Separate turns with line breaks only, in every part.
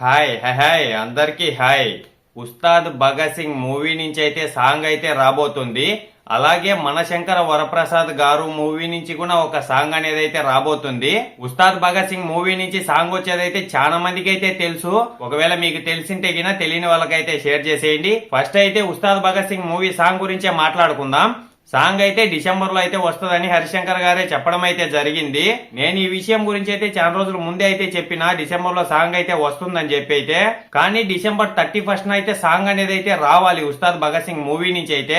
Hi hi hi అందరికీ hi. Ustaad Bhagat Singh movie నుంచి అయితే సాంగ్ అయితే రాబోతుంది. అలాగే మనశంకర వరప్రసాద్ గారు మూవీ నుంచి కూడా ఒక సాంగ్ అనేది అయితే రాబోతుంది. ఉస్తాద్ భగత్ సింగ్ మూవీ నుంచి సాంగ్ వచ్చేదైతే చాలా మందికి అయితే తెలుసు. ఒకవేళ మీకు తెలిసింటే గినా తెలియని వాళ్ళకైతే షేర్ చేసేయండి. ఫస్ట్ అయితే ఉస్తాద్ భగత్ సింగ్ మూవీ సాంగ్ గురించే మాట్లాడుకుందాం. సాంగ్ అయితే డిసెంబర్ లో అయితే వస్తుందని హరిశంకర్ గారే చెప్పడం అయితే జరిగింది. నేను ఈ విషయం గురించి అయితే చాలా రోజుల ముందే అయితే చెప్పిన డిసెంబర్ లో సాంగ్ అయితే వస్తుందని చెప్పి అయితే. కానీ డిసెంబర్ 31st అయితే సాంగ్ అనేది అయితే రావాలి. ఉస్తాద్ భగత్ సింగ్ మూవీ నుంచి అయితే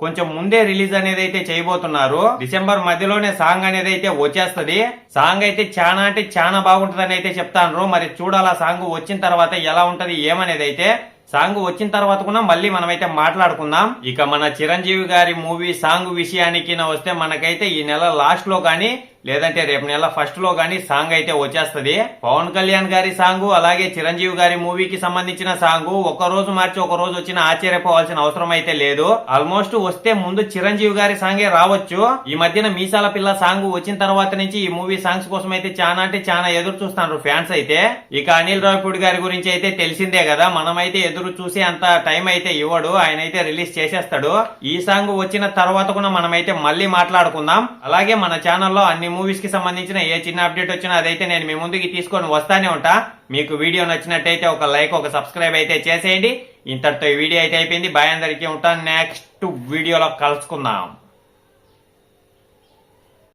కొంచెం ముందే రిలీజ్ అనేది అయితే చేయబోతున్నారు. డిసెంబర్ మధ్యలోనే సాంగ్ అనేది అయితే వచ్చేస్తది. సాంగ్ అయితే చాలా అంటే చాలా బాగుంటదని అయితే చెప్తాను. మరి చూడాలా సాంగ్ వచ్చిన తర్వాత ఎలా ఉంటది ఏమనేది అయితే. సాంగ్ వచ్చిన తర్వాత కూడా మళ్ళీ మనమైతే మాట్లాడుకుందాం. ఇక మన చిరంజీవి గారి మూవీ సాంగ్ విషయానికి వస్తే మనకైతే ఈ నెల లాస్ట్ లో గానీ లేదంటే రేపు నెల ఫస్ట్ లో గానీ సాంగ్ అయితే వచ్చేస్తది. పవన్ కళ్యాణ్ గారి సాంగ్ అలాగే చిరంజీవి గారి మూవీకి సంబంధించిన సాంగ్ ఒక రోజు మార్చి ఒక రోజు వచ్చిన ఆశ్చర్యపోవాల్సిన అవసరం అయితే లేదు. ఆల్మోస్ట్ వస్తే ముందు చిరంజీవి గారి సాంగే రావచ్చు. ఈ మధ్యన మీసాల పిల్ల సాంగ్ వచ్చిన తర్వాత నుంచి ఈ మూవీ సాంగ్స్ కోసం అయితే చాలా అంటే చాలా ఎదురు చూస్తున్నారు ఫ్యాన్స్ అయితే. ఇక అనిల్ రావిపూడి గారి గురించి అయితే తెలిసిందే కదా. మనమైతే ఎదురు చూసి అంత టైం అయితే ఇవ్వడు. ఆయన అయితే రిలీజ్ చేసేస్తాడు. ఈ సాంగ్ వచ్చిన తర్వాత కూడా మనమైతే మళ్ళీ మాట్లాడుకుందాం. అలాగే మన ఛానల్లో అన్ని మూవీస్ కి సంబంధించిన ఏ చిన్న అప్డేట్ వచ్చినా అదైతే నేను మీ ముందుకి తీసుకొని వస్తానే ఉంటా. మీకు వీడియో నచ్చినట్టయితే ఒక లైక్ ఒక సబ్స్క్రైబ్ అయితే చేసేయండి. ఇంతటితో ఈ వీడియో అయితే అయిపోయింది. బాయ్ అందరికీ ఉంటాను. నెక్స్ట్ వీడియోలో కలుసుకుందాం.